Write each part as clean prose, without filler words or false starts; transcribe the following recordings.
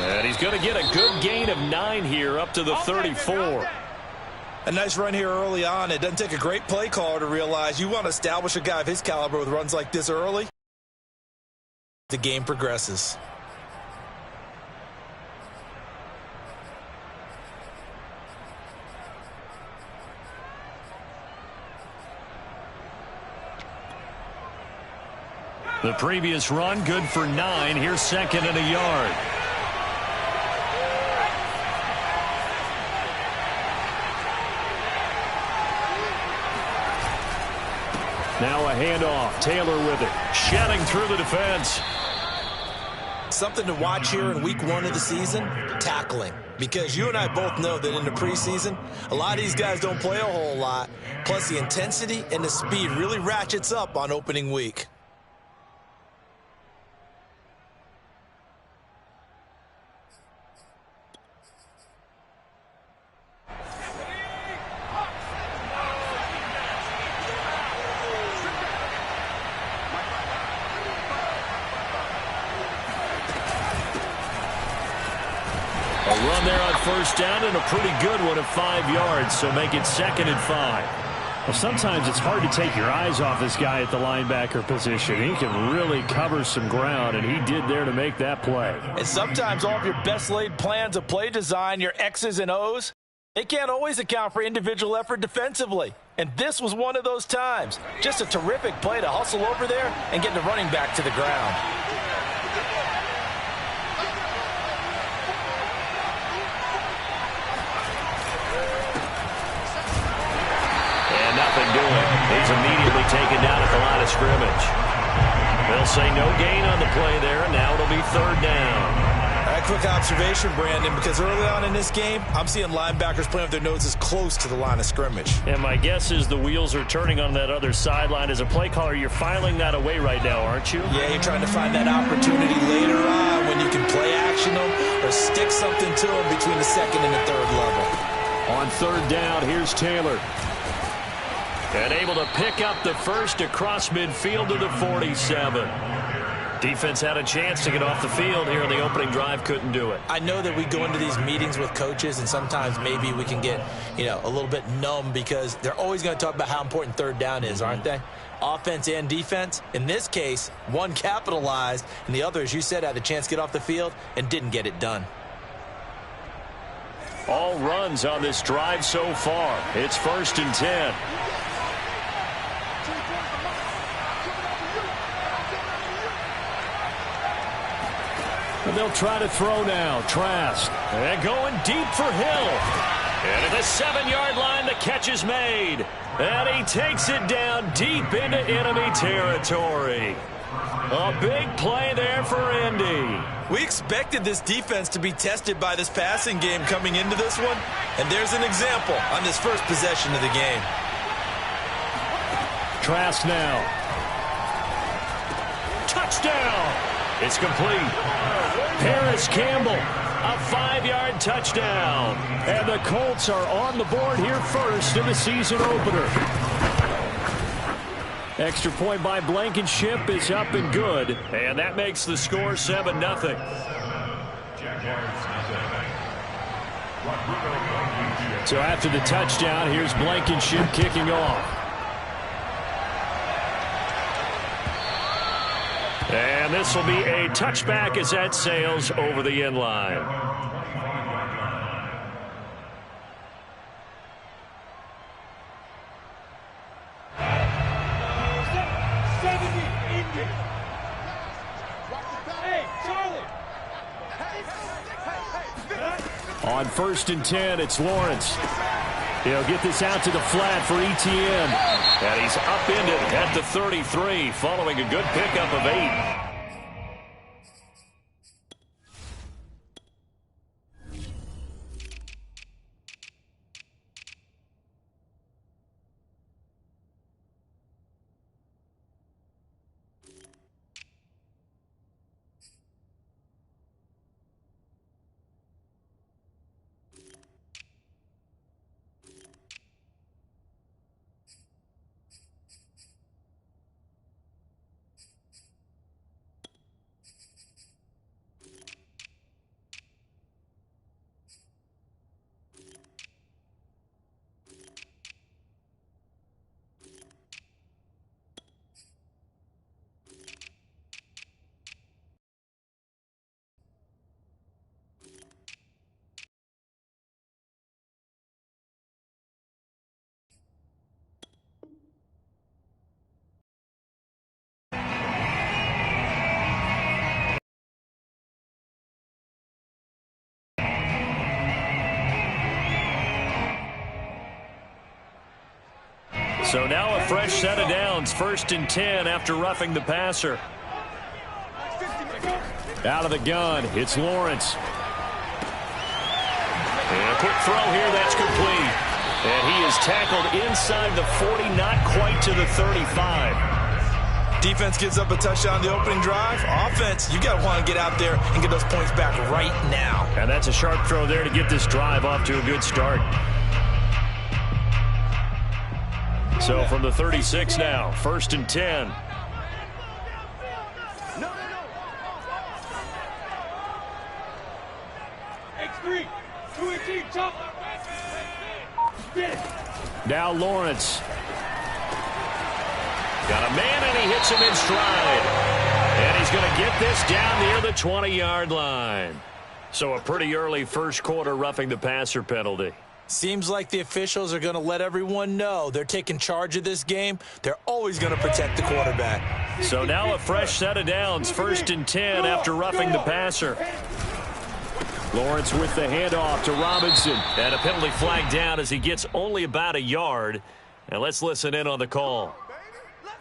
And he's going to get a good gain of 9 here up to the 34. A nice run here early on. It doesn't take a great play caller to realize you want to establish a guy of his caliber with runs like this early. The game progresses. The previous run good for 9. Here's second and a yard. Now a handoff. Taylor with it. Shedding through the defense. Something to watch here in week 1 of the season, tackling. Because you and I both know that in the preseason, a lot of these guys don't play a whole lot. Plus the intensity and the speed really ratchets up on opening week. A run there on first down and a pretty good one of 5 yards, so make it second and 5. Well, sometimes it's hard to take your eyes off this guy at the linebacker position. He can really cover some ground, and he did there to make that play. And sometimes all of your best laid plans of play design, your X's and O's, they can't always account for individual effort defensively. And this was one of those times. Just a terrific play to hustle over there and get the running back to the ground. Nothing doing. He's immediately taken down at the line of scrimmage. They'll say no gain on the play there, and now it'll be third down. A quick observation, Brandon, because early on in this game, I'm seeing linebackers playing with their noses close to the line of scrimmage. And my guess is the wheels are turning on that other sideline. As a play caller, you're filing that away right now, aren't you? Yeah, you're trying to find that opportunity later on when you can play action them or stick something to them between the second and the third level. On third down, here's Taylor. And able to pick up the first across midfield to the 47. Defense had a chance to get off the field here in the opening drive, couldn't do it. I know that we go into these meetings with coaches, and sometimes maybe we can get, a little bit numb because they're always going to talk about how important third down is, aren't they? Offense and defense. In this case, one capitalized, and the other, as you said, had a chance to get off the field and didn't get it done. All runs on this drive so far. It's 1st and 10. And they'll try to throw now. Trask. And going deep for Hill. And at the 7-yard line, the catch is made. And he takes it down deep into enemy territory. A big play there for Indy. We expected this defense to be tested by this passing game coming into this one. And there's an example on this first possession of the game. Trask now. Touchdown. It's complete. Paris Campbell, a 5-yard touchdown. And the Colts are on the board here first in the season opener. Extra point by Blankenship is up and good. And that makes the score 7-0. So after the touchdown, here's Blankenship kicking off. And this will be a touchback as that sails over the end line. On 1st and 10, it's Lawrence. He'll get this out to the flat for ETN. And he's upended at the 33 following a good pickup of 8. So now a fresh set of downs, 1st and 10 after roughing the passer. Out of the gun, it's Lawrence. And a quick throw here, that's complete. And he is tackled inside the 40, not quite to the 35. Defense gives up a touchdown the opening drive. Offense, you got to want to get out there and get those points back right now. And that's a sharp throw there to get this drive off to a good start. So from the 36 now, 1st and 10. X3, 2-18, jump. Now Lawrence. Got a man, and he hits him in stride. And he's going to get this down near the 20-yard line. So a pretty early first quarter roughing the passer penalty. Seems like the officials are going to let everyone know they're taking charge of this game. They're always going to protect the quarterback. So now a fresh set of downs, 1st and 10 after roughing the passer. Lawrence with the handoff to Robinson. And a penalty flag down as he gets only about a yard. And let's listen in on the call.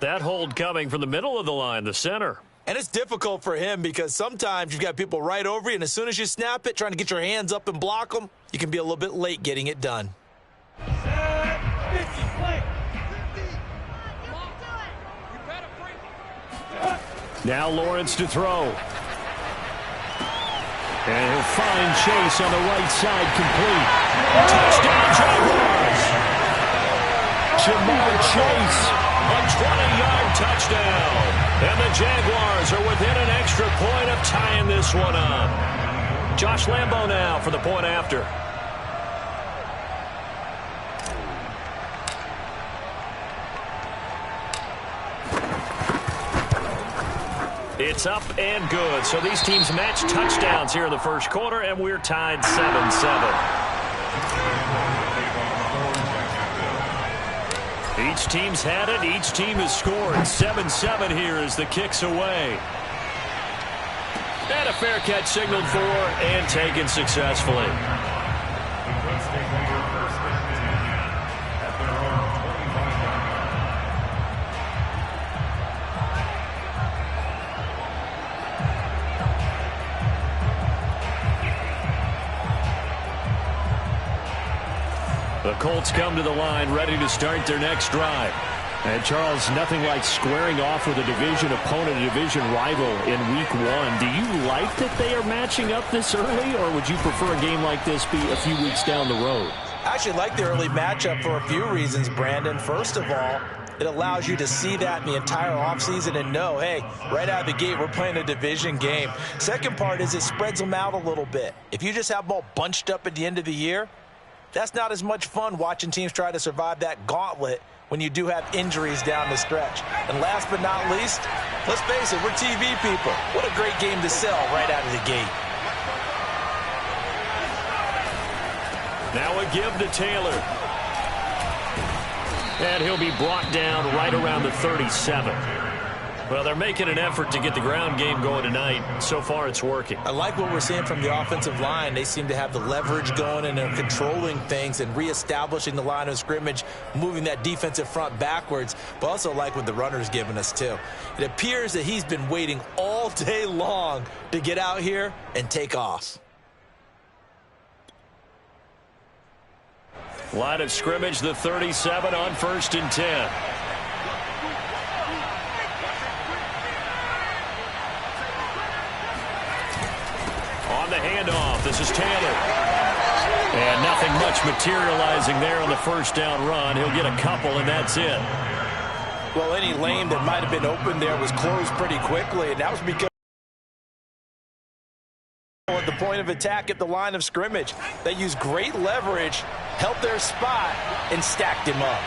That hold coming from the middle of the line, the center. And it's difficult for him because sometimes you've got people right over you, and as soon as you snap it, trying to get your hands up and block them, you can be a little bit late getting it done. Now Lawrence to throw. And he'll find Chase on the right side, complete. Touchdown, Jaguars! Jamar Chase, a 20-yard touchdown. And the Jaguars are within an extra point of tying this one up. Josh Lambo now for the point after. It's up and good. So these teams match touchdowns here in the first quarter, and we're tied 7-7. Each team's had it. Each team has scored. 7-7 here as the kick's away. And a fair catch signaled for and taken successfully. The Colts come to the line ready to start their next drive. And, Charles, nothing like squaring off with a division opponent, a division rival in Week 1. Do you like that they are matching up this early, or would you prefer a game like this be a few weeks down the road? I actually like the early matchup for a few reasons, Brandon. First of all, it allows you to see that in the entire offseason and know, hey, right out of the gate, we're playing a division game. Second part is it spreads them out a little bit. If you just have them all bunched up at the end of the year, that's not as much fun watching teams try to survive that gauntlet when you do have injuries down the stretch. And last but not least, let's face it, we're TV people. What a great game to sell right out of the gate. Now a give to Taylor. And he'll be brought down right around the 37. Well, they're making an effort to get the ground game going tonight. So far, it's working. I like what we're seeing from the offensive line. They seem to have the leverage going, and they're controlling things and reestablishing the line of scrimmage, moving that defensive front backwards, but also like what the runner's giving us, too. It appears that he's been waiting all day long to get out here and take off. Line of scrimmage, the 37 on 1st and 10. On the handoff, this is Taylor. And nothing much materializing there on the first down run. He'll get a couple, and that's it. Well, any lane that might have been open there was closed pretty quickly, and that was because at the point of attack at the line of scrimmage. They used great leverage, held their spot, and stacked him up.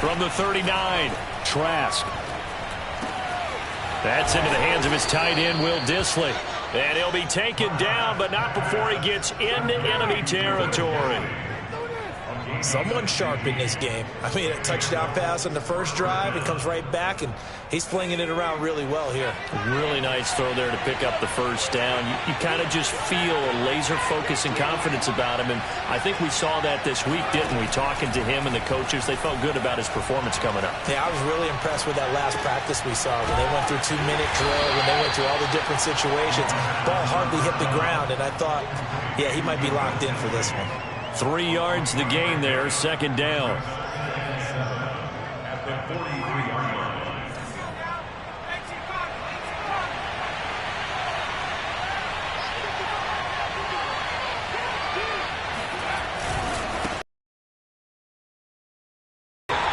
From the 39, Trask. That's into the hands of his tight end, Will Dissly. And he'll be taken down, but not before he gets into enemy territory. Someone sharp in this game. I mean, a touchdown pass on the first drive, it comes right back, and he's flinging it around really well here. Really nice throw there to pick up the first down. You kind of just feel a laser focus and confidence about him, and I think we saw that this week, didn't we? Talking to him and the coaches, they felt good about his performance coming up. Yeah, I was really impressed with that last practice we saw when they went through 2-minute drill, when they went through all the different situations. Ball hardly hit the ground, and I thought, yeah, he might be locked in for this one. 3 yards the gain there, second down.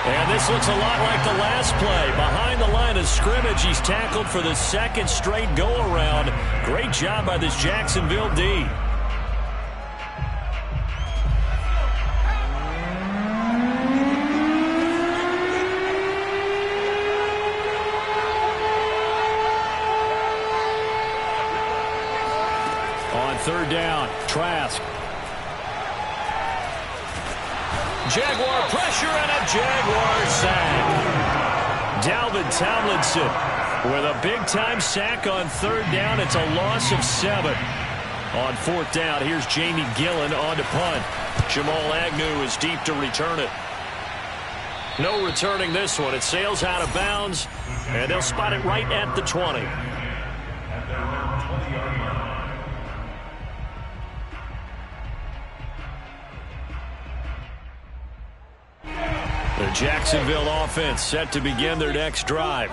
And this looks a lot like the last play. Behind the line of scrimmage, he's tackled for the second straight go-around. Great job by this Jacksonville D. Third down, Trask. Jaguar pressure and a Jaguar sack. Dalvin Tomlinson with a big-time sack on third down. It's a loss of 7. On fourth down, here's Jamie Gillen on to punt. Jamal Agnew is deep to return it. No returning this one. It sails out of bounds, and they'll spot it right at the 20. The Jacksonville offense set to begin their next drive.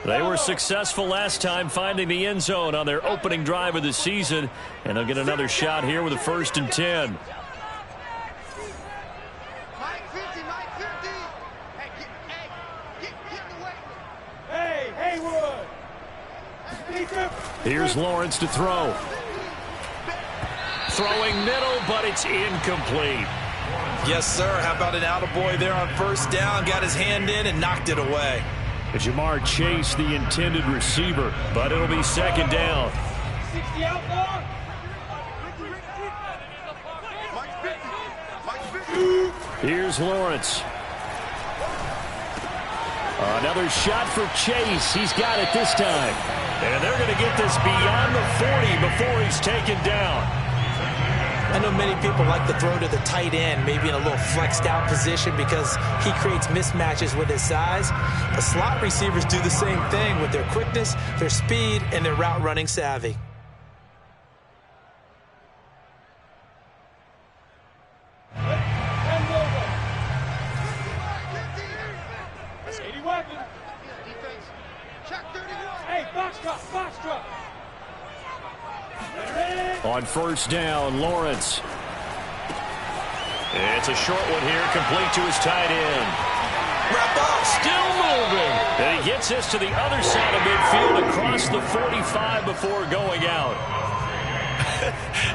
They were successful last time finding the end zone on their opening drive of the season, and they'll get another shot here with a 1st and 10. Here's Lawrence to throw. Throwing middle, but it's incomplete. Yes, sir. How about an attaboy there on first down? Got his hand in and knocked it away. Jamar Chase, the intended receiver, but it'll be second down. 60 out, Here's Lawrence. Another shot for Chase. He's got it this time. And they're going to get this beyond the 40 before he's taken down. I know many people like to throw to the tight end, maybe in a little flexed out position because he creates mismatches with his size. The slot receivers do the same thing with their quickness, their speed, and their route running savvy. That's 80 weapons. Hey, box drop. On first down, Lawrence. It's a short one here, complete to his tight end. Wrap up. Still moving. And he gets this to the other side of midfield across the 45 before going out.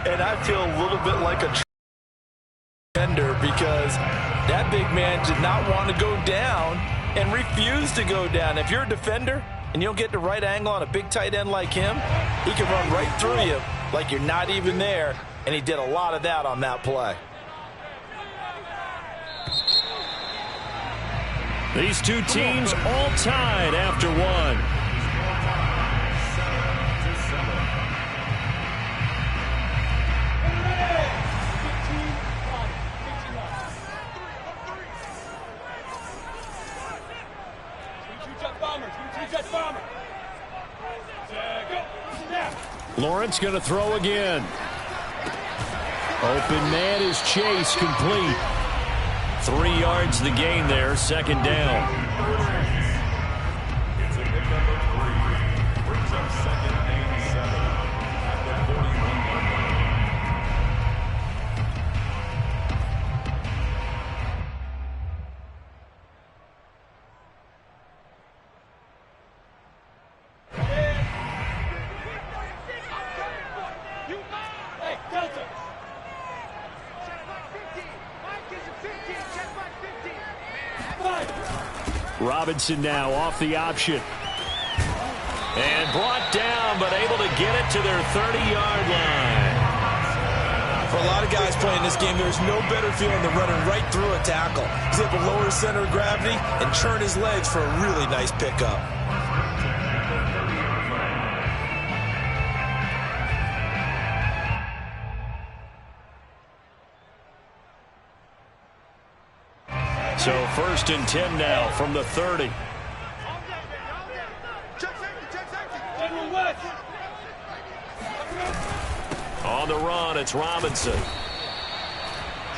And I feel a little bit like a defender because that big man did not want to go down and refused to go down. If you're a defender and you don't get the right angle on a big tight end like him, he can run right through you like you're not even there, and he did a lot of that on that play. These two teams all tied after one. Lawrence going to throw again. Open man is Chase, complete. 3 yards the gain there, second down. It's a pick number 3. Brings up 2nd and 7 at the 41-yard line. Robinson now off the option. And brought down, but able to get it to their 30-yard line. For a lot of guys playing this game, there's no better feeling than running right through a tackle. He's able to lower his center of gravity and churn his legs for a really nice pickup. So 1st and 10 now from the 30. On the run, it's Robinson.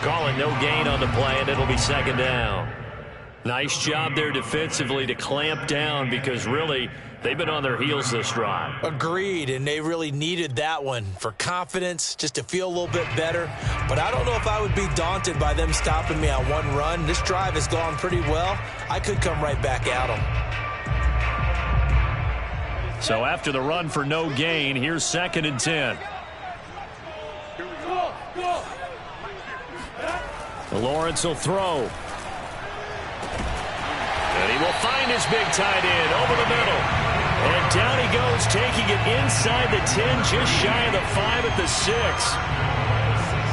Calling no gain on the play, and it'll be 2nd down. Nice job there defensively to clamp down because really they've been on their heels this drive. Agreed, and they really needed that one for confidence, just to feel a little bit better. But I don't know if I would be daunted by them stopping me on one run. This drive has gone pretty well. I could come right back at them. So after the run for no gain, here's 2nd and 10. Lawrence will throw. And he will find his big tight end over the middle. And down he goes, taking it inside the 10, just shy of the 5 at the 6.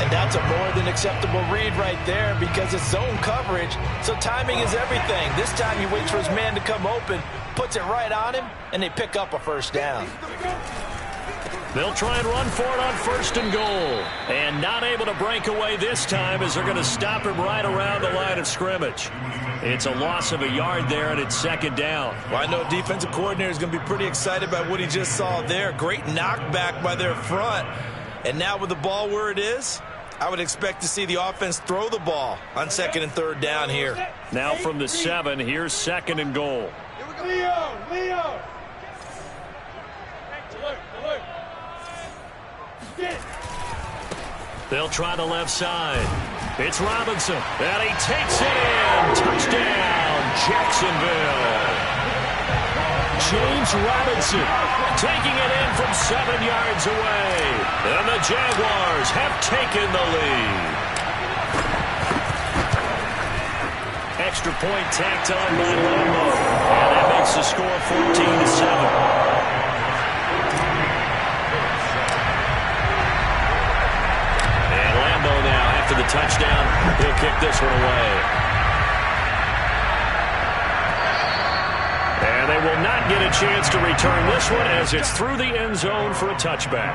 And that's a more than acceptable read right there because it's zone coverage, so timing is everything. This time he waits for his man to come open, puts it right on him, and they pick up a 1st down. They'll try and run for it on 1st and goal. And not able to break away this time as they're going to stop him right around the line of scrimmage. It's a loss of a yard there, and it's 2nd down. Well, I know defensive coordinator is going to be pretty excited by what he just saw there. Great knockback by their front. And now with the ball where it is, I would expect to see the offense throw the ball on 2nd and 3rd down here. Now from the 7, here's 2nd and goal. Leo! They'll try the left side. It's Robinson, and he takes it in. Touchdown, Jacksonville. James Robinson taking it in from 7 yards away. And the Jaguars have taken the lead. Extra point tacked on by Lambo. And that makes the score 14-7. Now, after the touchdown, he'll kick this one away. And they will not get a chance to return this one as it's through the end zone for a touchback.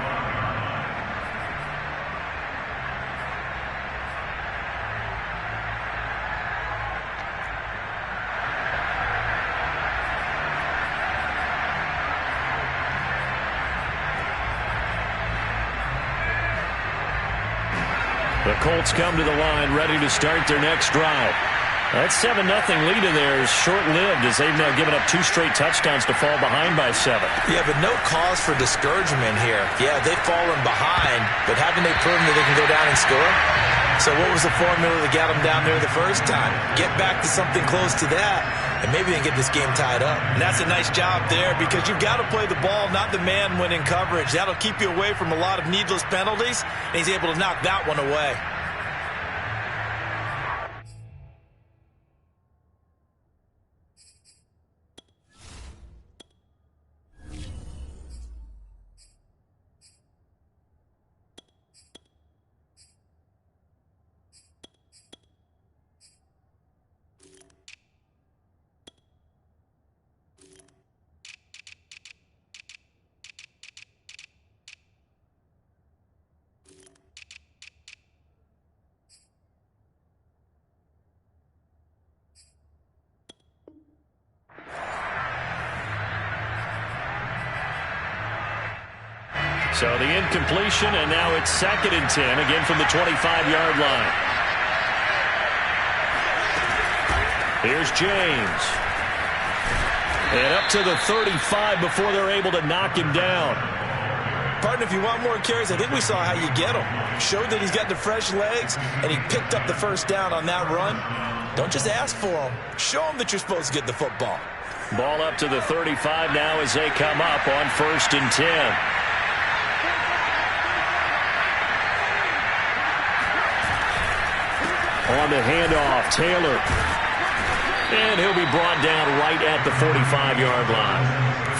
The Colts come to the line, ready to start their next drive. That 7-0 lead in there is short-lived as they've now given up 2 straight touchdowns to fall behind by 7. Yeah, but no cause for discouragement here. Yeah, they've fallen behind, but haven't they proven that they can go down and score? So what was the formula that got them down there the first time? Get back to something close to that, and maybe they can get this game tied up. And that's a nice job there because you've got to play the ball, not the man when in coverage. That'll keep you away from a lot of needless penalties, and he's able to knock that one away. So the incompletion, and now it's 2nd and 10, again from the 25-yard line. Here's James. And up to the 35 before they're able to knock him down. Partner, if you want more carries, I think we saw how you get him. Showed that he's got the fresh legs, and he picked up the 1st down on that run. Don't just ask for him. Show him that you're supposed to get the football. Ball up to the 35 now as they come up on 1st and 10. On the handoff, Taylor. And he'll be brought down right at the 45-yard line.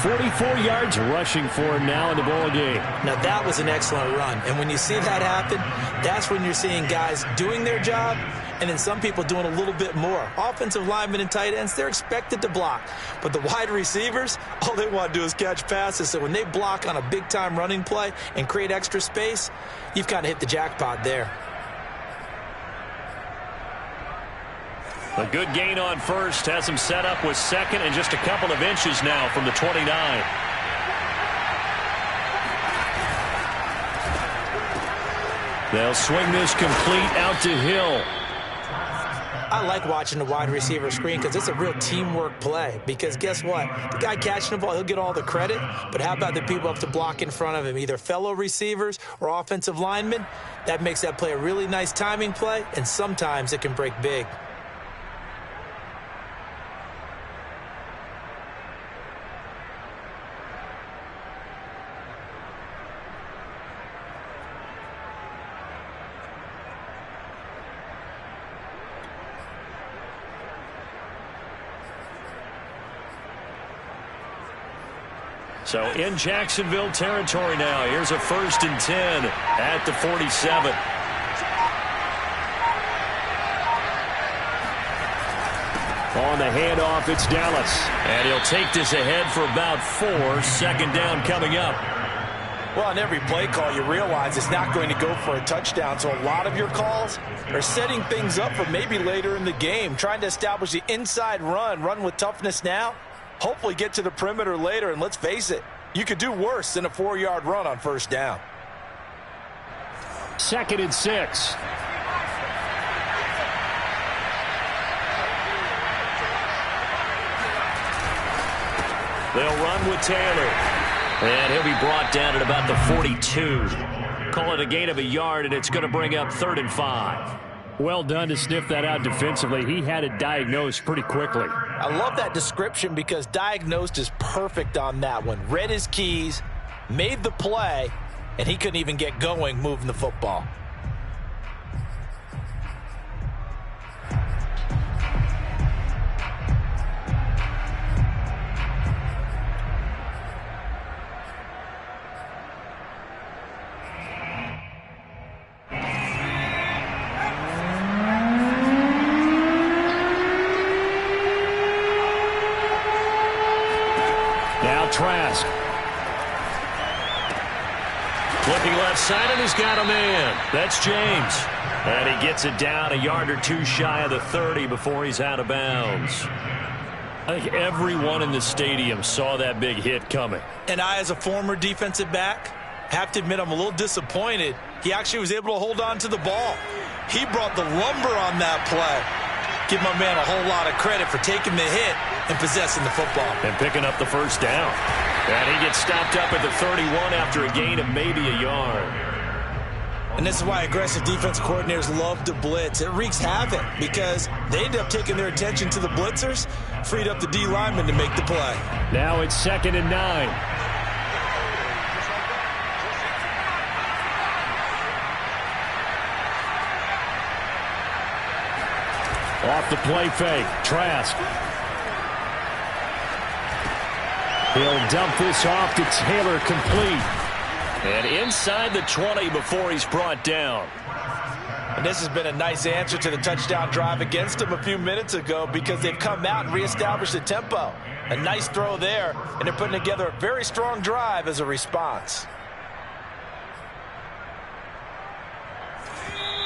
44 yards rushing for him now in the ball game. Now, that was an excellent run. And when you see that happen, that's when you're seeing guys doing their job and then some people doing a little bit more. Offensive linemen and tight ends, they're expected to block. But the wide receivers, all they want to do is catch passes. So when they block on a big-time running play and create extra space, you've kind of hit the jackpot there. A good gain on first. Has him set up with second and just a couple of inches now from the 29. They'll swing this complete out to Hill. I like watching the wide receiver screen because it's a real teamwork play. Because guess what? The guy catching the ball, he'll get all the credit. But how about the people up to block in front of him, either fellow receivers or offensive linemen? That makes that play a really nice timing play, and sometimes it can break big. So in Jacksonville territory now. Here's a 1st and 10 at the 47. On the handoff, it's Dallas. And he'll take this ahead for about 4. 2nd down coming up. Well, on every play call, you realize it's not going to go for a touchdown. So a lot of your calls are setting things up for maybe later in the game, trying to establish the inside run with toughness now. Hopefully get to the perimeter later, and let's face it, you could do worse than a 4-yard run on 1st down. 2nd and 6. They'll run with Taylor. And he'll be brought down at about the 42. Call it a gain of a yard, and it's going to bring up 3rd and 5. Well done to sniff that out defensively. He had it diagnosed pretty quickly. I love that description because diagnosed is perfect on that one. Read his keys, made the play, and he couldn't even get going moving the football. Trask. Looking left side, and he's got a man. That's James. And he gets it down a yard or two shy of the 30 before he's out of bounds. I think everyone in the stadium saw that big hit coming. And I, as a former defensive back, have to admit I'm a little disappointed. He actually was able to hold on to the ball. He brought the lumber on that play. Give my man a whole lot of credit for taking the hit and possessing the football. And picking up the 1st down. And he gets stopped up at the 31 after a gain of maybe a yard. And this is why aggressive defense coordinators love to blitz. It wreaks havoc because they end up taking their attention to the blitzers, freed up the D lineman to make the play. Now it's 2nd and 9. Off the play fake, Trask. He'll dump this off to Taylor, complete. And inside the 20 before he's brought down. And this has been a nice answer to the touchdown drive against them a few minutes ago because they've come out and reestablished the tempo. A nice throw there, and they're putting together a very strong drive as a response.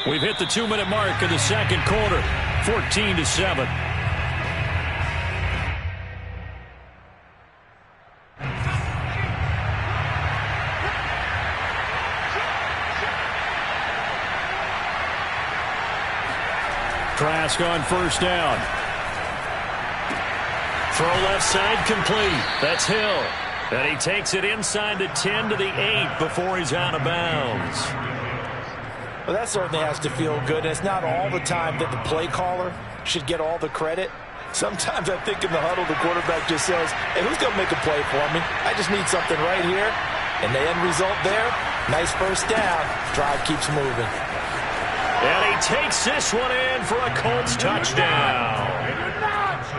We've hit the 2-minute mark of the 2nd quarter. 14-7. Trask on 1st down. Throw left side complete. That's Hill. And he takes it inside the 10 to the 8 before he's out of bounds. Well, that certainly has to feel good. It's not all the time that the play caller should get all the credit. Sometimes I think in the huddle, the quarterback just says, hey, who's going to make a play for me? I just need something right here. And the end result there, nice 1st down. Drive keeps moving. And he takes this one in for a Colts touchdown.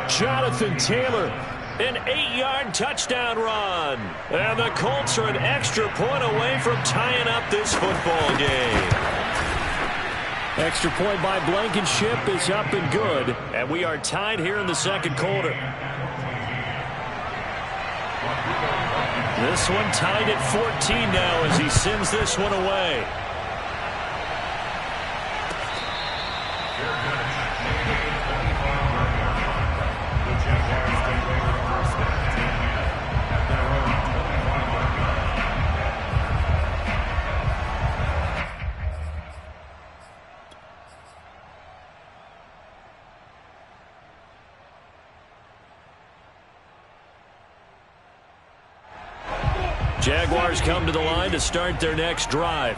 Jonathan Taylor An 8-yard touchdown run. And the Colts are an extra point away from tying up this football game. Extra point by Blankenship is up and good. And we are tied here in the second quarter. This one tied at 14 now as he sends this one away. Jaguars come to the line to start their next drive.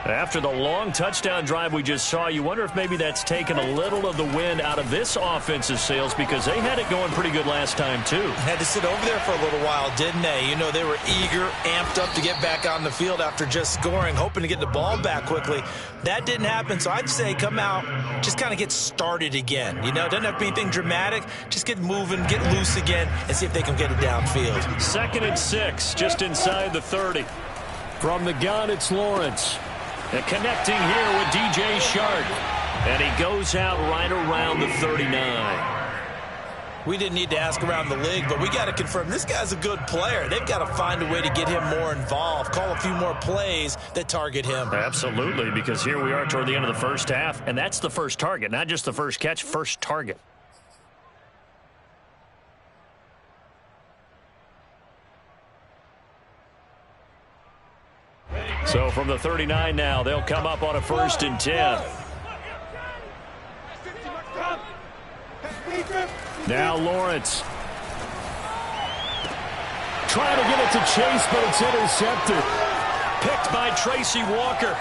After the long touchdown drive we just saw, you wonder if maybe that's taken a little of the wind out of this offensive sails because they had it going pretty good last time too. Had to sit over there for a little while, didn't they? You know, they were eager, amped up to get back on the field after just scoring, hoping to get the ball back quickly. That didn't happen, so I'd say come out, just kind of get started again. You know, doesn't have to be anything dramatic. Just get moving, get loose again, and see if they can get it downfield. 2nd and 6, just inside the 30. From the gun, it's Lawrence. And connecting here with DJ Shark. And he goes out right around the 39. We didn't need to ask around the league, but we got to confirm this guy's a good player. They've got to find a way to get him more involved, call a few more plays that target him. Absolutely, because here we are toward the end of the first half, and that's the first target, not just the first catch, first target. So from the 39 now, they'll come up on a 1st and 10. Now Lawrence. Trying to get it to Chase, but it's intercepted. Picked by Tracy Walker.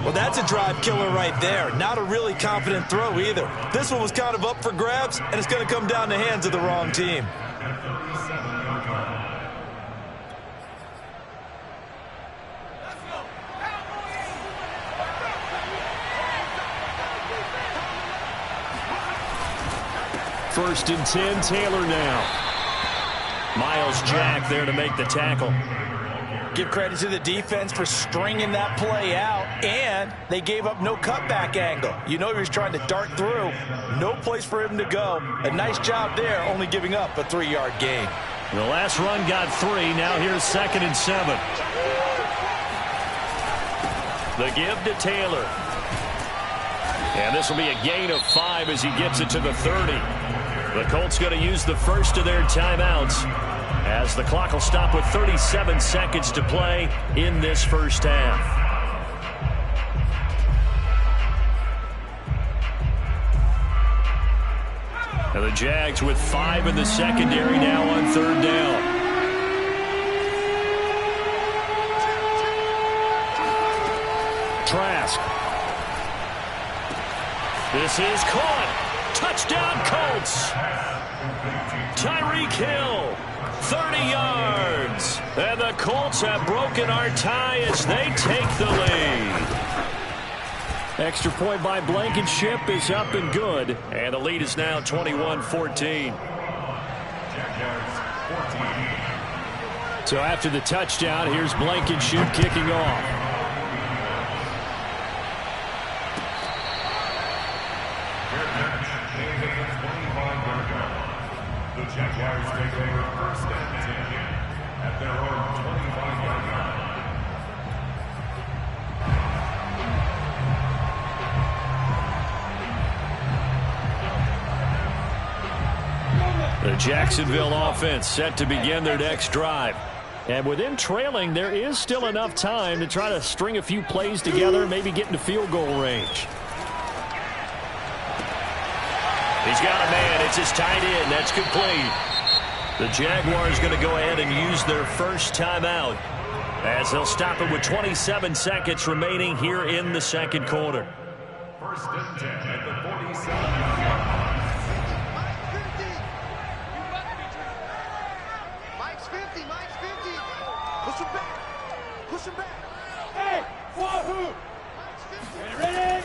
Well, that's a drive killer right there. Not a really confident throw either. This one was kind of up for grabs, and it's going to come down the hands of the wrong team. First and 10, Taylor now. Miles Jack there to make the tackle. Give credit to the defense for stringing that play out, and they gave up no cutback angle. You know he was trying to dart through. No place for him to go. A nice job there, only giving up a 3-yard gain. The last run got 3. Now here's 2nd and 7. The give to Taylor. And this will be a gain of 5 as he gets it to the 30. The Colts going to use the first of their timeouts as the clock will stop with 37 seconds to play in this first half. And the Jags with 5 in the secondary now on 3rd down. Trask. This is caught. Touchdown, Colts. Tyreek Hill, 30 yards. And the Colts have broken our tie as they take the lead. Extra point by Blankenship is up and good. And the lead is now 21-14. So after the touchdown, here's Blankenship kicking off. Jaguars take over 1st and 10 at their own 25-yard line. The Jacksonville offense set to begin their next drive. And with them trailing, there is still enough time to try to string a few plays together, maybe get into field goal range. He's got a man. It's his tight end. That's complete. The Jaguars going to go ahead and use their first timeout as they'll stop it with 27 seconds remaining here in the second quarter. 1st and 10 at the 47-yard line. Mike's 50. Mike's 50. Push him back. Push him back. Hey, Wahoo.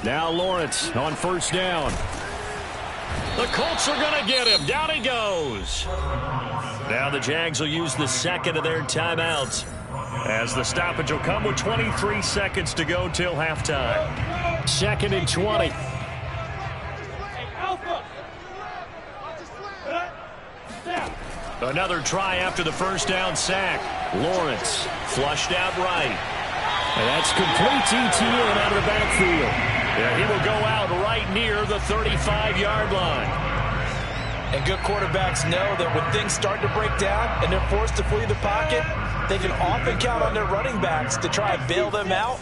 Now Lawrence on 1st down. The Colts are going to get him. Down he goes. Now the Jags will use the second of their timeouts, as the stoppage will come with 23 seconds to go till halftime. 2nd and 20. Another try after the first down sack. Lawrence flushed out right. And that's complete ETN out of the backfield. Yeah, he will go out right near the 35-yard line. And good quarterbacks know that when things start to break down and they're forced to flee the pocket, they can often count on their running backs to try and bail them out.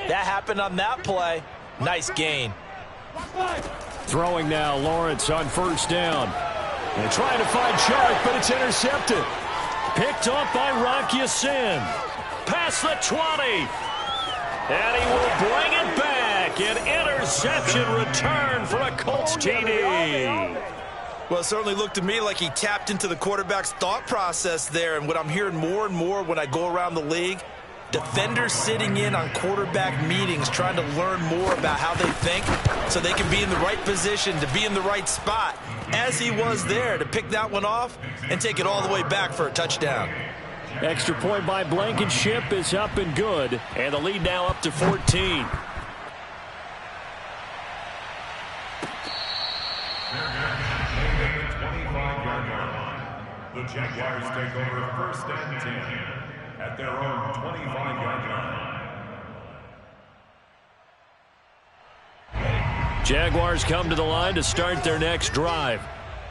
That happened on that play. Nice gain. Throwing now, Lawrence on first down. And trying to find Chark, but it's intercepted. Picked up by Rocky Sin. Past the 20. And he will bring it back. An interception return for a Colts TD. Well, it certainly looked to me like he tapped into the quarterback's thought process there. And what I'm hearing more and more when I go around the league, defenders sitting in on quarterback meetings trying to learn more about how they think so they can be in the right position to be in the right spot, as he was there to pick that one off and take it all the way back for a touchdown. Extra point by Blankenship is up and good. And the lead now up to 14. The Jaguars take over 1st and 10 at their own 25-yard line. Jaguars come to the line to start their next drive.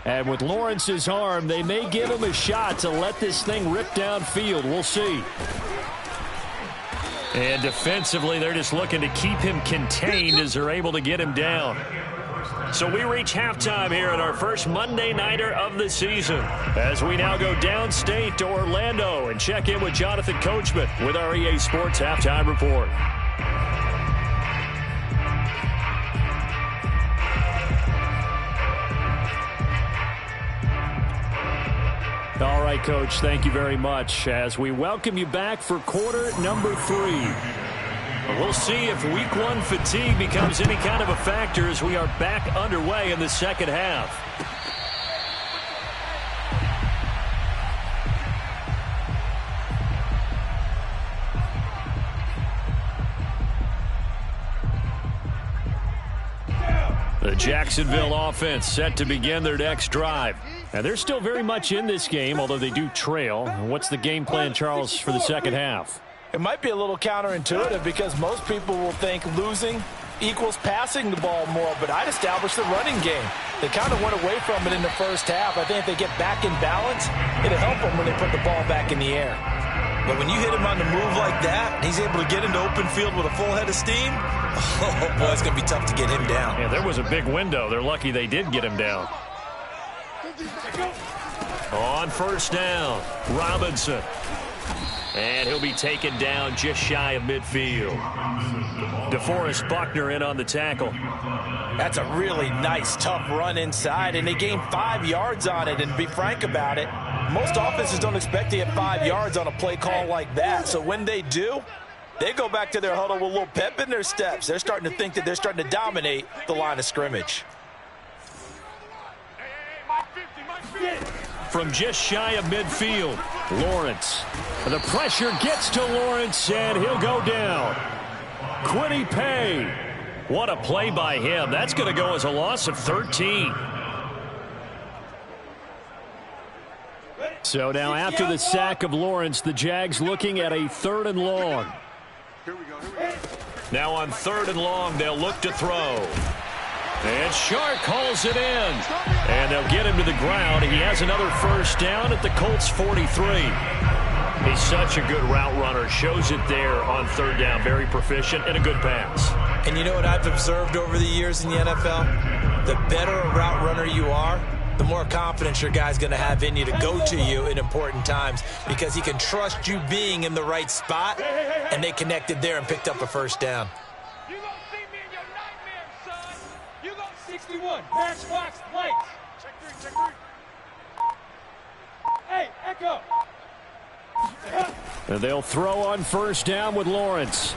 And with Lawrence's arm, they may give him a shot to let this thing rip downfield. We'll see. And defensively, they're just looking to keep him contained as they're able to get him down. So we reach halftime here at our first Monday Nighter of the season, as we now go downstate to Orlando and check in with Jonathan Coachman with our EA Sports Halftime Report. All right, Coach, thank you very much as we welcome you back for quarter number 3. We'll see if week 1 fatigue becomes any kind of a factor as we are back underway in the second half. The Jacksonville offense set to begin their next drive. And they're still very much in this game, although they do trail. What's the game plan, Charles, for the second half? It might be a little counterintuitive because most people will think losing equals passing the ball more, but I'd establish the running game. They kind of went away from it in the first half. I think if they get back in balance, it'll help them when they put the ball back in the air. But when you hit him on the move like that, and he's able to get into open field with a full head of steam, oh, boy, it's going to be tough to get him down. Yeah, there was a big window. They're lucky they did get him down. On first down, Robinson. And he'll be taken down just shy of midfield. DeForest Buckner in on the tackle. That's a really nice, tough run inside, and they gained 5 yards on it. And to be frank about it, most offenses don't expect to get 5 yards on a play call like that. So when they do, they go back to their huddle with a little pep in their steps. They're starting to think that they're starting to dominate the line of scrimmage. From just shy of midfield, Lawrence. The pressure gets to Lawrence, and he'll go down. Quiddy Pay. What a play by him. That's going to go as a loss of 13. So now after the sack of Lawrence, the Jags looking at a 3rd and long. Now on 3rd and long, they'll look to throw. And Chark calls it in. And they'll get him to the ground. He has another first down at the Colts 43. He's such a good route runner. Shows it there on 3rd down. Very proficient and a good pass. And you know what I've observed over the years in the NFL? The better a route runner you are, the more confidence your guy's going to have in you to go to you in important times because he can trust you being in the right spot, and they connected there and picked up a first down. You gonna see me in your nightmares, son. You go 61. Matchbox lights. Check 3. Hey, Echo. And they'll throw on first down with Lawrence.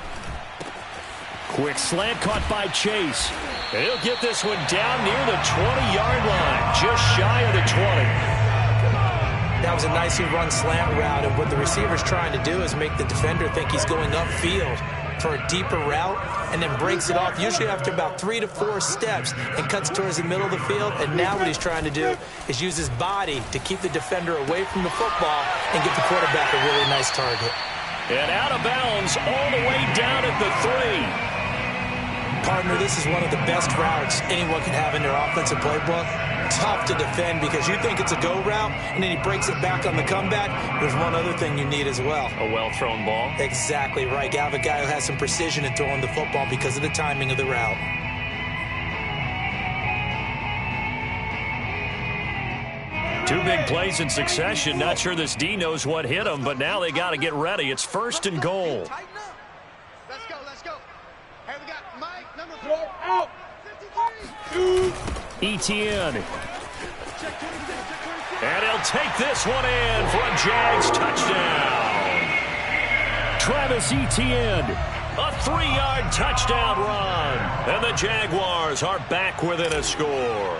Quick slant caught by Chase. He'll get this one down near the 20-yard line, just shy of the 20. That was a nicely run slant route, and what the receiver's trying to do is make the defender think he's going upfield for a deeper route, and then breaks it off, usually after about 3 to 4 steps, and cuts towards the middle of the field. And now what he's trying to do is use his body to keep the defender away from the football and get the quarterback a really nice target. And out of bounds all the way down at the 3. Partner, this is one of the best routes anyone can have in their offensive playbook. Tough to defend because you think it's a go route, and then he breaks it back on the comeback. There's one other thing you need as well. A well-thrown ball. Exactly right. You have a guy who has some precision in throwing the football because of the timing of the route. Two big plays in succession. Not sure this D knows what hit him, but now they got to get ready. It's 1st and goal. Let's go, let's go. Hey, we got Mike, number 4, out. 52. Etienne. And he'll take this one in for a Jags touchdown. Travis Etienne. A 3-yard touchdown run. And the Jaguars are back within a score.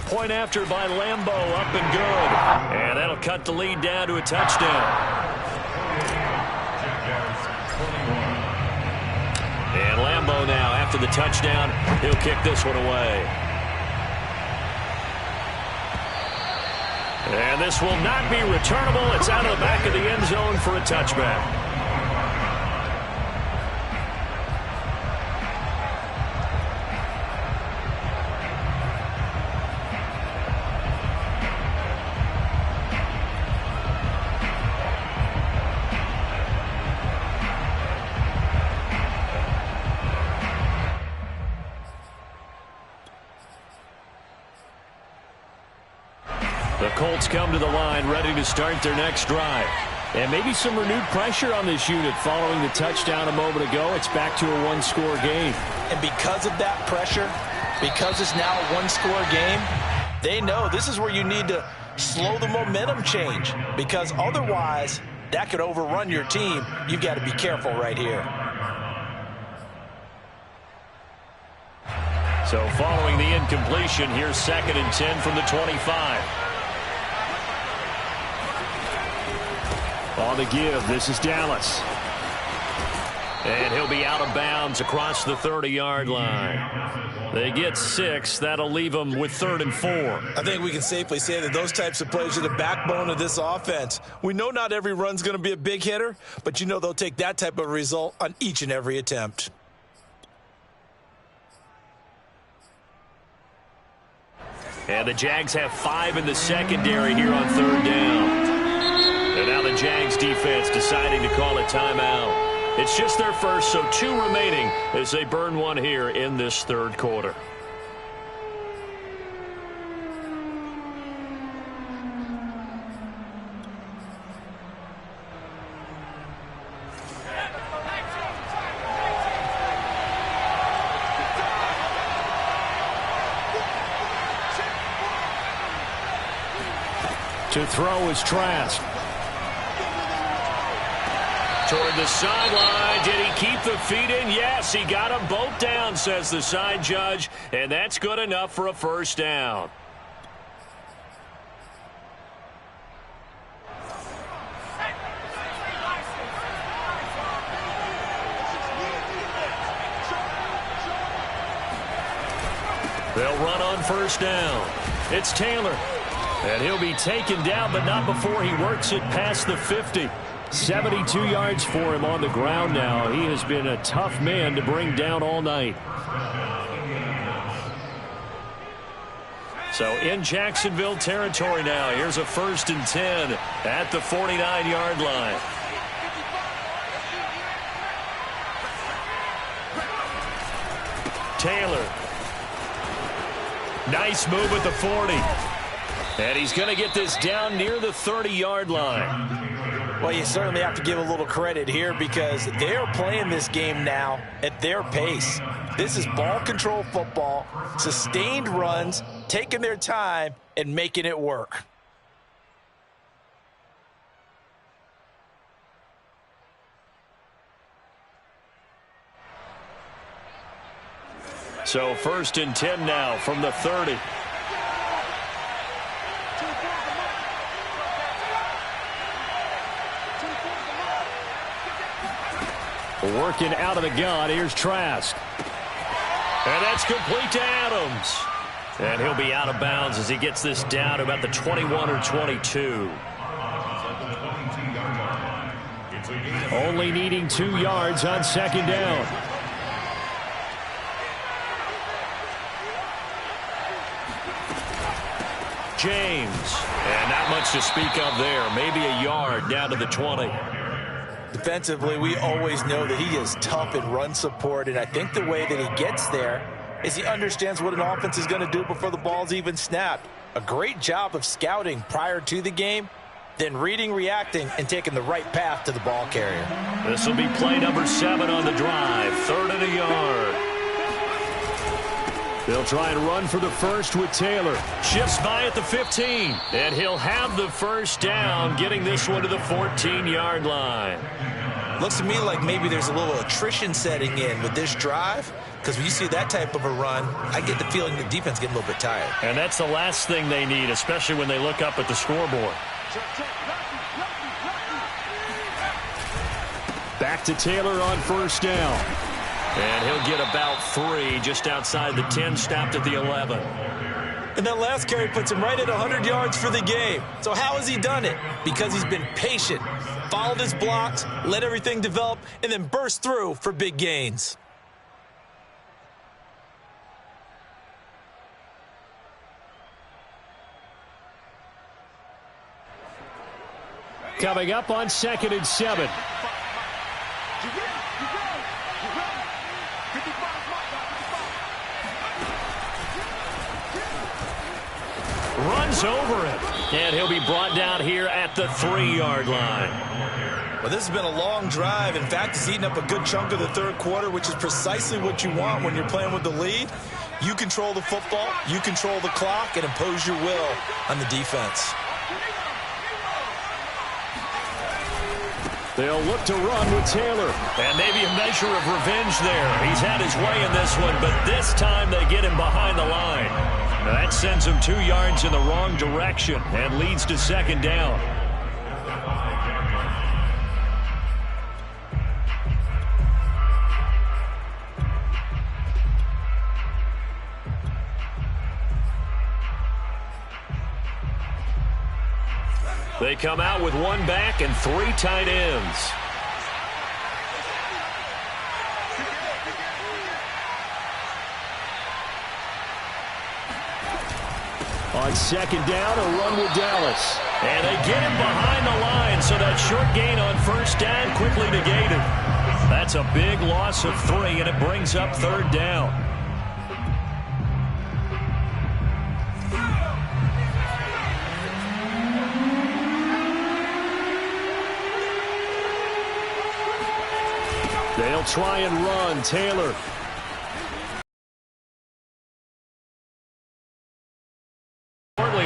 Point after by Lambo, up and good. And that'll cut the lead down to a touchdown. And Lambo now, after the touchdown, he'll kick this one away. And this will not be returnable. It's out of the back of the end zone for a touchback. The Colts come to the line ready to start their next drive. And maybe some renewed pressure on this unit following the touchdown a moment ago. It's back to a one-score game. And because of that pressure, because it's now a one-score game, they know this is where you need to slow the momentum change. Because otherwise, that could overrun your team. You've got to be careful right here. So following the incompletion, here's 2nd and 10 from the 25. On the give, this is Dallas. And he'll be out of bounds across the 30-yard line. They get 6. That'll leave them with 3rd and 4. I think we can safely say that those types of plays are the backbone of this offense. We know not every run's going to be a big hitter, but you know they'll take that type of result on each and every attempt. And the Jags have 5 in the secondary here on 3rd down. And now the Jags defense deciding to call a timeout. It's just their first, so 2 remaining as they burn one here in this 3rd quarter. To throw is Trask. Toward the sideline. Did he keep the feet in? Yes, he got them both down, says the side judge. And that's good enough for a 1st down. They'll run on 1st down. It's Taylor. And he'll be taken down, but not before he works it past the 50. 72 yards for him on the ground now. He has been a tough man to bring down all night. So in Jacksonville territory now. Here's a 1st and 10 at the 49-yard line. Taylor. Nice move at the 40. And he's going to get this down near the 30-yard line. Well, you certainly have to give a little credit here because they are playing this game now at their pace. This is ball control football, sustained runs, taking their time and making it work. So 1st and 10 now from the 30. Working out of the gun. Here's Trask. And that's complete to Adams. And he'll be out of bounds as he gets this down to about the 21 or 22. Only needing 2 yards on 2nd down. James. And not much to speak of there. Maybe a yard down to the 20. Defensively, we always know that he is tough in run support, and I think the way that he gets there is he understands what an offense is going to do before the ball's even snapped. A great job of scouting prior to the game, then reading, reacting, and taking the right path to the ball carrier. This will be play number 7 on the drive. 3rd and a yard. They'll try and run for the first with Taylor. Shifts by at the 15. And he'll have the first down, getting this one to the 14-yard line. Looks to me like maybe there's a little attrition setting in with this drive, because when you see that type of a run, I get the feeling the defense getting a little bit tired. And that's the last thing they need, especially when they look up at the scoreboard. Back to Taylor on 1st down. And he'll get about 3 just outside the 10, stopped at the 11. And that last carry puts him right at 100 yards for the game. So how has he done it? Because he's been patient, followed his blocks, let everything develop, and then burst through for big gains. Coming up on 2nd and 7. Runs over it. And he'll be brought down here at the 3-yard line. Well, this has been a long drive. In fact, it's eaten up a good chunk of the 3rd quarter, which is precisely what you want when you're playing with the lead. You control the football, you control the clock, and impose your will on the defense. They'll look to run with Taylor. And maybe a measure of revenge there. He's had his way in this one, but this time they get him behind the line. Now that sends him 2 yards in the wrong direction and leads to 2nd down. They come out with 1 back and 3 tight ends. On 2nd down, a run with Dallas. And they get him behind the line, so that short gain on 1st down quickly negated. That's a big loss of 3, and it brings up 3rd down. They'll try and run. Taylor.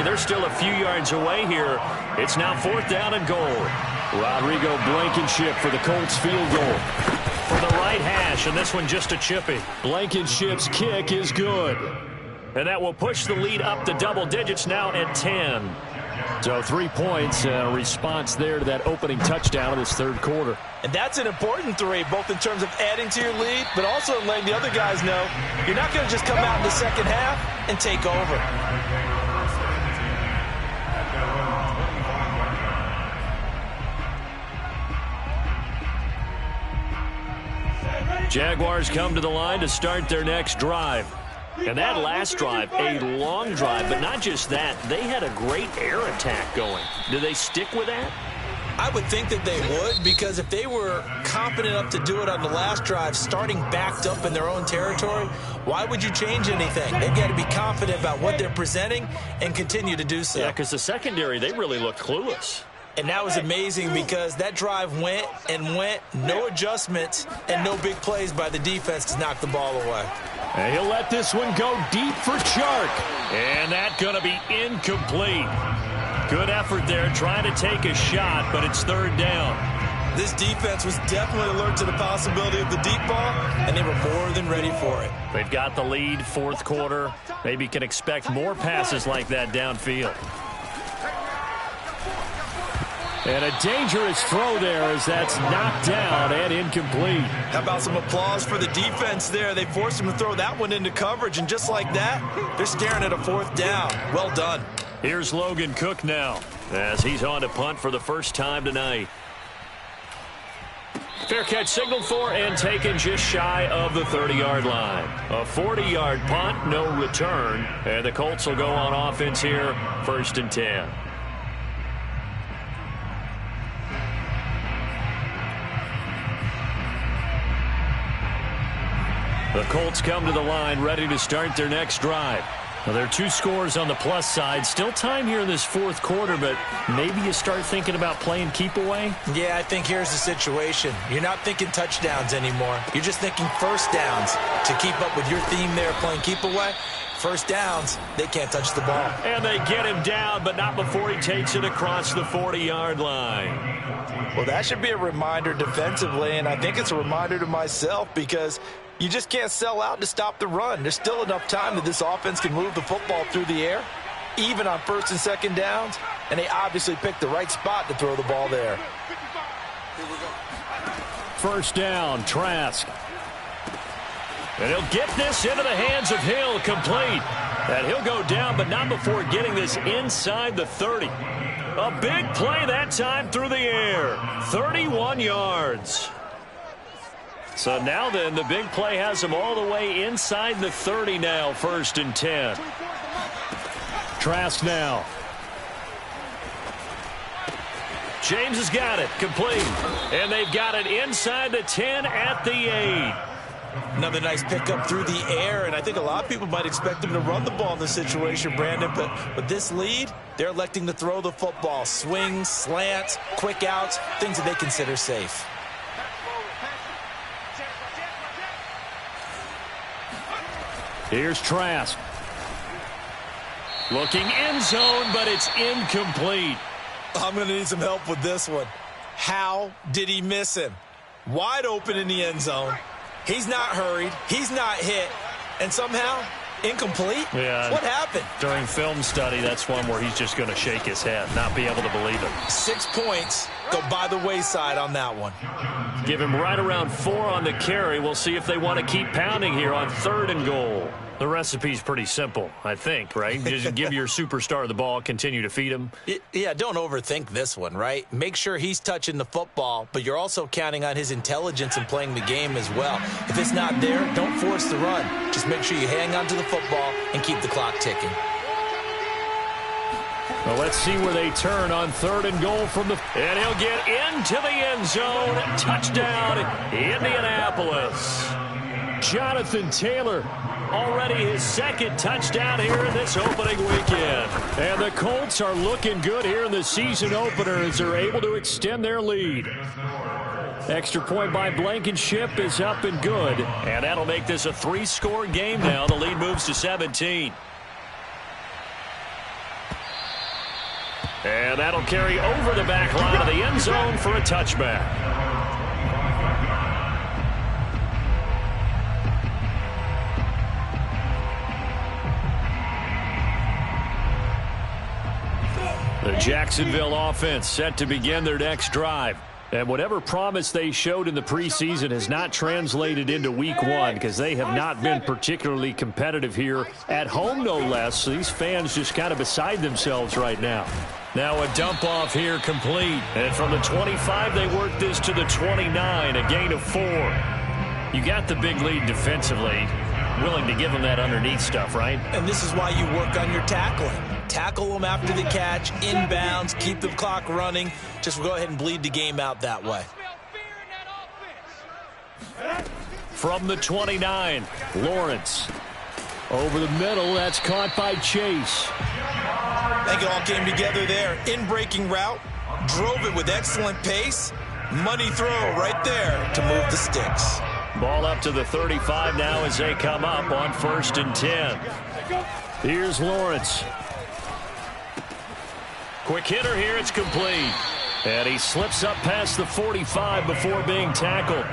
They're still a few yards away here. It's now 4th down and goal. Rodrigo Blankenship for the Colts field goal. For the right hash, and this one just a chippy. Blankenship's kick is good. And that will push the lead up to double digits now at 10. So 3 points, response there to that opening touchdown of this 3rd quarter. And that's an important 3, both in terms of adding to your lead, but also letting the other guys know you're not going to just come out in the 2nd half and take over. Jaguars come to the line to start their next drive. And that last drive, a long drive, but not just that, they had a great air attack going. Do they stick with that? I would think that they would, because if they were confident enough to do it on the last drive, starting backed up in their own territory, why would you change anything? They've got to be confident about what they're presenting and continue to do so. Yeah, because the secondary, they really looked clueless. And that was amazing because that drive went and went, no adjustments, and no big plays by the defense to knock the ball away. And he'll let this one go deep for Chark. And that's going to be incomplete. Good effort there trying to take a shot, but it's 3rd down. This defense was definitely alert to the possibility of the deep ball, and they were more than ready for it. They've got the lead, fourth quarter. Maybe can expect more passes like that downfield. And a dangerous throw there as that's knocked down and incomplete. How about some applause for the defense there? They forced him to throw that one into coverage, and just like that, they're staring at a fourth down. Well done. Here's Logan Cook now as he's on to punt for the first time tonight. Fair catch signaled for and taken just shy of the 30-yard line. A 40-yard punt, no return. And the Colts will go on offense here, 1st and 10. The Colts come to the line ready to start their next drive. Well, there are 2 scores on the plus side. Still time here in this fourth quarter, but maybe you start thinking about playing keep away? Yeah, I think here's the situation. You're not thinking touchdowns anymore. You're just thinking first downs. To keep up with your theme there, playing keep away, first downs, they can't touch the ball. And they get him down, but not before he takes it across the 40-yard line. Well, that should be a reminder defensively, and I think it's a reminder to myself because you just can't sell out to stop the run. There's still enough time that this offense can move the football through the air, even on 1st and 2nd downs, and they obviously picked the right spot to throw the ball there. First down, Trask. And he'll get this into the hands of Hill, complete. And he'll go down, but not before getting this inside the 30. A big play that time through the air. 31 yards. So now then, the big play has him all the way inside the 30 now, 1st and 10. Trask now. James has got it, complete. And they've got it inside the 10 at the 8. Another nice pickup through the air, and I think a lot of people might expect them to run the ball in this situation, Brandon, but with this lead, they're electing to throw the football. Swings, slants, quick outs, things that they consider safe. Here's Trask. Looking end zone, but it's incomplete. I'm going to need some help with this one. How did he miss him? Wide open in the end zone. He's not hurried. He's not hit. And somehow, incomplete? Yeah. What happened? During film study, that's one where he's just going to shake his head, not be able to believe it. 6 points go by the wayside on that one. Give him right around 4 on the carry. We'll see if they want to keep pounding here on 3rd and goal. The recipe's pretty simple, I think, right? Just give your superstar the ball, continue to feed him. Yeah, don't overthink this one, right? Make sure he's touching the football, but you're also counting on his intelligence in playing the game as well. If it's not there, don't force the run. Just make sure you hang on to the football and keep the clock ticking. Well, let's see where they turn on 3rd and goal from the... And he'll get into the end zone. Touchdown, Indianapolis. Jonathan Taylor, already his 2nd touchdown here in this opening weekend. And the Colts are looking good here in the season opener as they're able to extend their lead. Extra point by Blankenship is up and good. And that'll make this a 3-score game now. The lead moves to 17. And that'll carry over the back line of the end zone for a touchback. The Jacksonville offense set to begin their next drive. And whatever promise they showed in the preseason has not translated into week 1 because they have not been particularly competitive here at home, no less. So these fans just kind of beside themselves right now. Now a dump off here complete. And from the 25, they work this to the 29, a gain of 4. You got the big lead defensively. Willing to give them that underneath stuff, right? And this is why you work on your tackling. Tackle them after the catch, inbounds, keep the clock running. Just go ahead and bleed the game out that way. From the 29, Lawrence. Over the middle, that's caught by Chase. I think it all came together there. In-breaking route, drove it with excellent pace. Money throw right there to move the sticks. Ball up to the 35 now as they come up on 1st and 10. Here's Lawrence. Quick hitter here, it's complete. And he slips up past the 45 before being tackled.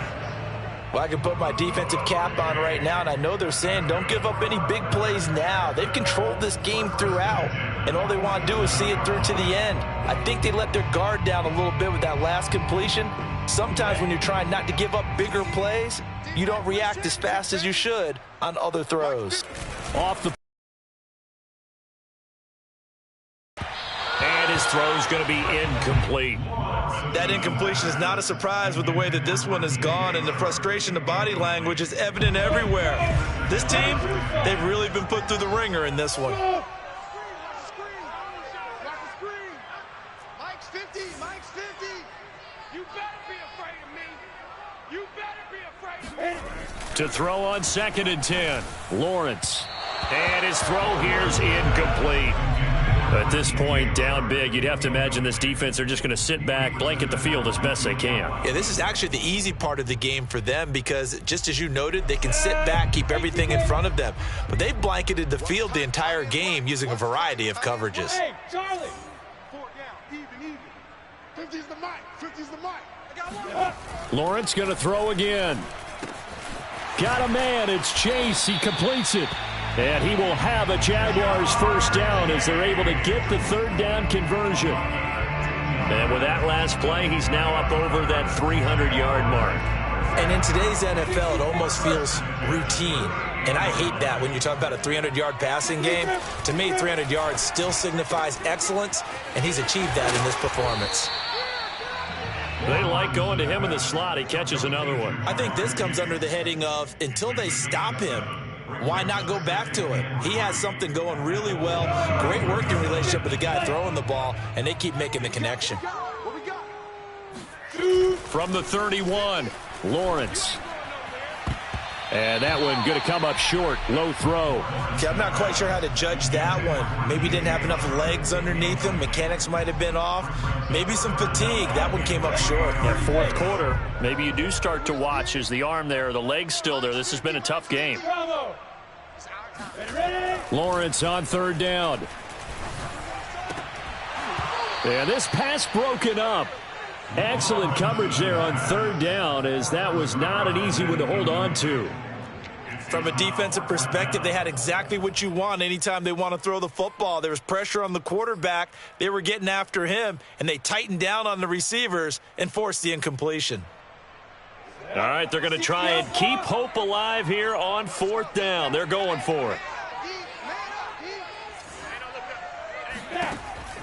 Well, I can put my defensive cap on right now, and I know they're saying don't give up any big plays now. They've controlled this game throughout, and all they want to do is see it through to the end. I think they let their guard down a little bit with that last completion. Sometimes when you're trying not to give up bigger plays, you don't react as fast as you should on other throws. Off the... And his throw's going to be incomplete. That incompletion is not a surprise with the way that this one has gone, and the frustration, the body language is evident everywhere. This team, they've really been put through the ringer in this one. Mike's 50, Mike's 50. You better be afraid of me. You better be afraid of me. To throw on 2nd and 10, Lawrence. And his throw here's incomplete. At this point, down big, you'd have to imagine this defense are just going to sit back, blanket the field as best they can. Yeah, this is actually the easy part of the game for them because, just as you noted, they can sit back, keep everything in front of them. But they've blanketed the field the entire game using a variety of coverages. Hey, Charlie. 4 down, even. 50's the mic, 50's the mic. I got one. Lawrence going to throw again. Got a man, it's Chase, he completes it. And he will have a Jaguars first down as they're able to get the 3rd down conversion. And with that last play, he's now up over that 300-yard mark. And in today's NFL, it almost feels routine. And I hate that when you talk about a 300-yard passing game. To me, 300 yards still signifies excellence, and he's achieved that in this performance. They like going to him in the slot. He catches another one. I think this comes under the heading of until they stop him, why not go back to it? He has something going really well. Great working relationship with the guy throwing the ball, and they keep making the connection. From the 31, Lawrence. And that one going to come up short. Low throw. Okay, I'm not quite sure how to judge that one. Maybe he didn't have enough legs underneath him. Mechanics might have been off. Maybe some fatigue. That one came up short. Yeah, 4th quarter. Maybe you do start to watch as the arm there, the leg's still there. This has been a tough game. Lawrence on 3rd down. And this pass broken up. Excellent coverage there on 3rd down, as that was not an easy one to hold on to. From a defensive perspective, they had exactly what you want anytime they want to throw the football. There was pressure on the quarterback. They were getting after him, and they tightened down on the receivers and forced the incompletion. All right, they're going to try and keep hope alive here on 4th down. They're going for it.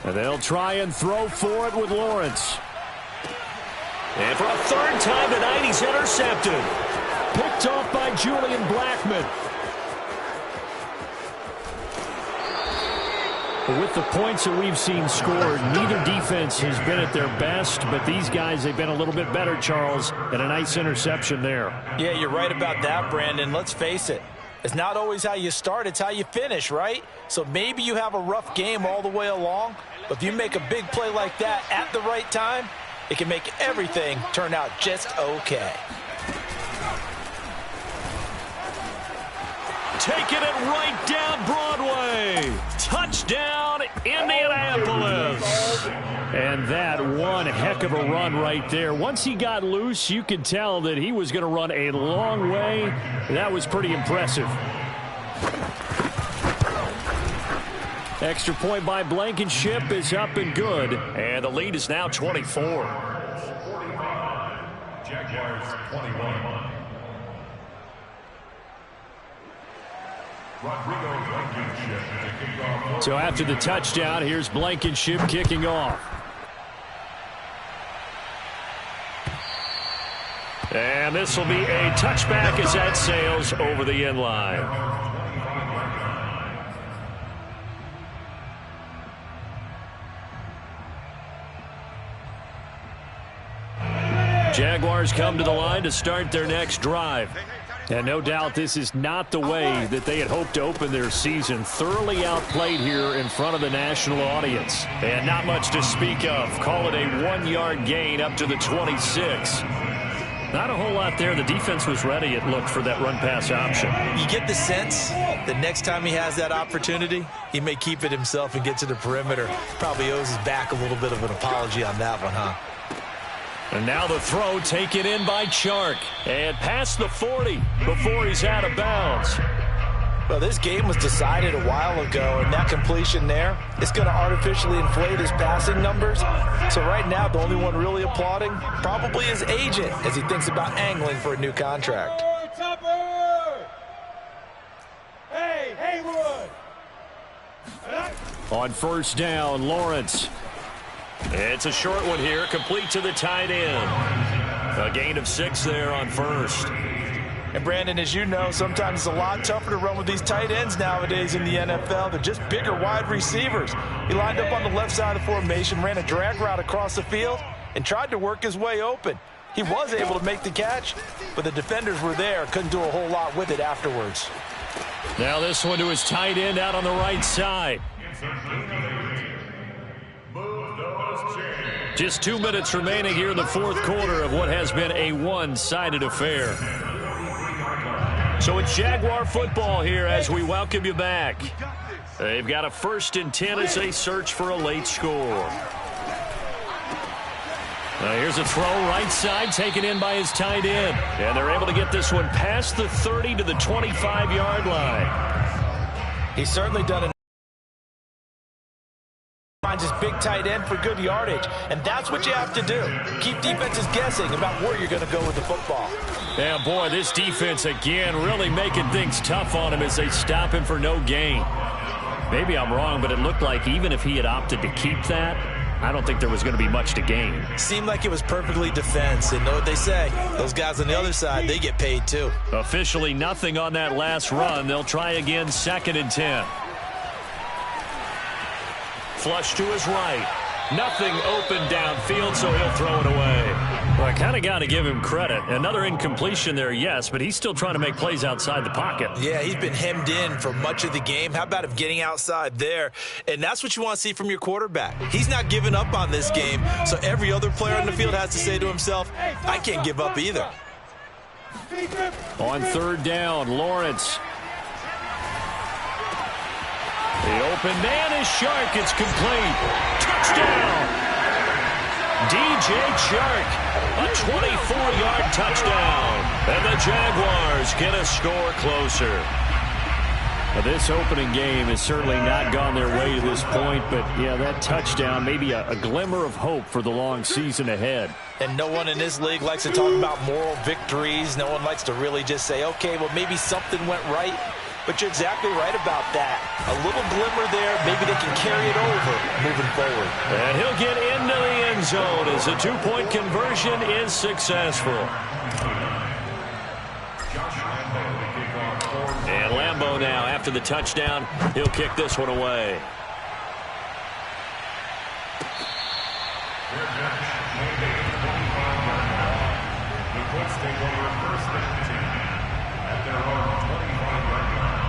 And they'll try and throw for it with Lawrence. And for a 3rd time tonight, he's intercepted. Picked off by Julian Blackman. With the points that we've seen scored, neither defense has been at their best, but these guys, they've been a little bit better, Charles, and a nice interception there. Yeah, you're right about that, Brandon. Let's face it. It's not always how you start, it's how you finish, right? So maybe you have a rough game all the way along, but if you make a big play like that at the right time, it can make everything turn out just okay. Taking it right down Broadway. Touchdown, Indianapolis. And that one heck of a run right there. Once he got loose, you could tell that he was going to run a long way. That was pretty impressive. Extra point by Blankenship is up and good. And the lead is now 24. Jaguars 21. So after the touchdown, here's Blankenship kicking off. And this will be a touchback as that sails over the end line. Jaguars come to the line to start their next drive. And no doubt this is not the way that they had hoped to open their season. Thoroughly outplayed here in front of the national audience. And not much to speak of. Call it a 1-yard gain up to the 26. Not a whole lot there. The defense was ready, it looked, for that run-pass option. You get the sense that next time he has that opportunity, he may keep it himself and get to the perimeter. Probably owes his back a little bit of an apology on that one, huh? And now the throw taken in by Chark. And past the 40 before he's out of bounds. Well, this game was decided a while ago, and that completion there is going to artificially inflate his passing numbers. So right now, the only one really applauding probably his agent as he thinks about angling for a new contract. Hey, Haywood! On first down, Lawrence. It's a short one here, complete to the tight end. A gain of 6 there on first. And Brandon, as you know, sometimes it's a lot tougher to run with these tight ends nowadays in the NFL. They're just bigger wide receivers. He lined up on the left side of the formation, ran a drag route across the field, and tried to work his way open. He was able to make the catch, but the defenders were there, couldn't do a whole lot with it afterwards. Now this one to his tight end out on the right side. Just 2 minutes remaining here in the fourth quarter of what has been a one-sided affair. So it's Jaguar football here as we welcome you back. They've got a 1st and 10 as they search for a late score. Now here's a throw right side taken in by his tight end. And they're able to get this one past the 30 to the 25-yard line. He's certainly done it. Finds his big tight end for good yardage, and that's what you have to do. Keep defenses guessing about where you're going to go with the football. Yeah, boy, this defense again really making things tough on him as they stop him for no gain. Maybe I'm wrong, but it looked like even if he had opted to keep that, I don't think there was going to be much to gain. Seemed like it was perfectly defense, and know what they say. Those guys on the other side, they get paid too. Officially nothing on that last run. They'll try again 2nd and 10. Flush to his right. Nothing open downfield, so he'll throw it away. Well, I kind of got to give him credit. Another incompletion there, yes, but he's still trying to make plays outside the pocket. Yeah, he's been hemmed in for much of the game. How about him getting outside there? And that's what you want to see from your quarterback. He's not giving up on this game, so every other player on the field has to say to himself, I can't give up either. On 3rd down, Lawrence. The open man is Chark. It's complete. Touchdown. DJ Chark. A 24-yard touchdown. And the Jaguars get a score closer. Now, this opening game has certainly not gone their way to this point, but, yeah, that touchdown, maybe a glimmer of hope for the long season ahead. And no one in this league likes to talk about moral victories. No one likes to really just say, okay, well, maybe something went right. But you're exactly right about that. A little glimmer there. Maybe they can carry it over moving forward. And he'll get into the end zone as the 2-point conversion is successful. And Lambeau now, after the touchdown, he'll kick this one away. The Colts take over 1st and 10 at their own 25-yard line.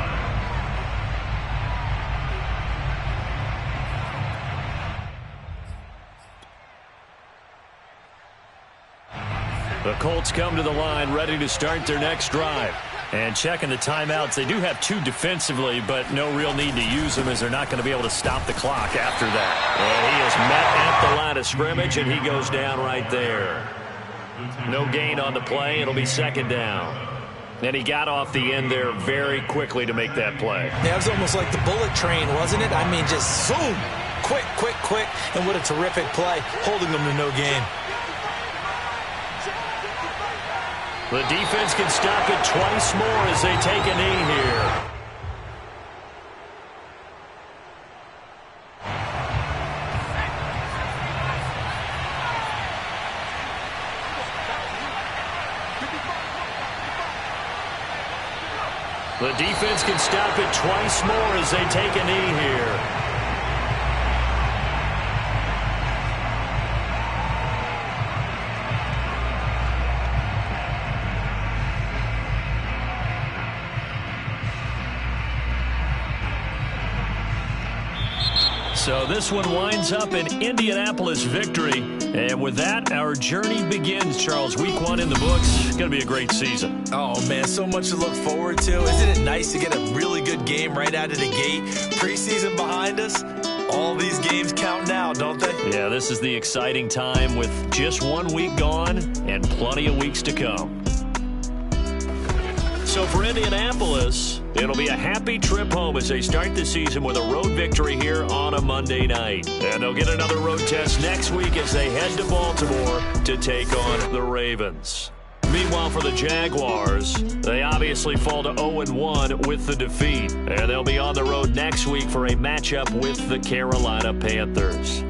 The Colts come to the line ready to start their next drive. And checking the timeouts, they do have 2 defensively, but no real need to use them as they're not going to be able to stop the clock after that. And he is met at the line of scrimmage, and he goes down right there. No gain on the play. It'll be 2nd down. And he got off the end there very quickly to make that play. Yeah, it was almost like the bullet train, wasn't it? I mean, just zoom. Quick, quick, quick. And what a terrific play, holding them to no gain. The defense can stop it twice more as they take a knee here. The defense can stop it twice more as they take a knee here. So this one winds up an Indianapolis victory. And with that, our journey begins, Charles. Week 1 in the books. It's going to be a great season. Oh, man, so much to look forward to. Isn't it nice to get a really good game right out of the gate? Preseason behind us. All these games count now, don't they? Yeah, this is the exciting time with just 1 week gone and plenty of weeks to come. So for Indianapolis, it'll be a happy trip home as they start the season with a road victory here on a Monday night. And they'll get another road test next week as they head to Baltimore to take on the Ravens. Meanwhile, for the Jaguars, they obviously fall to 0-1 with the defeat. And they'll be on the road next week for a matchup with the Carolina Panthers.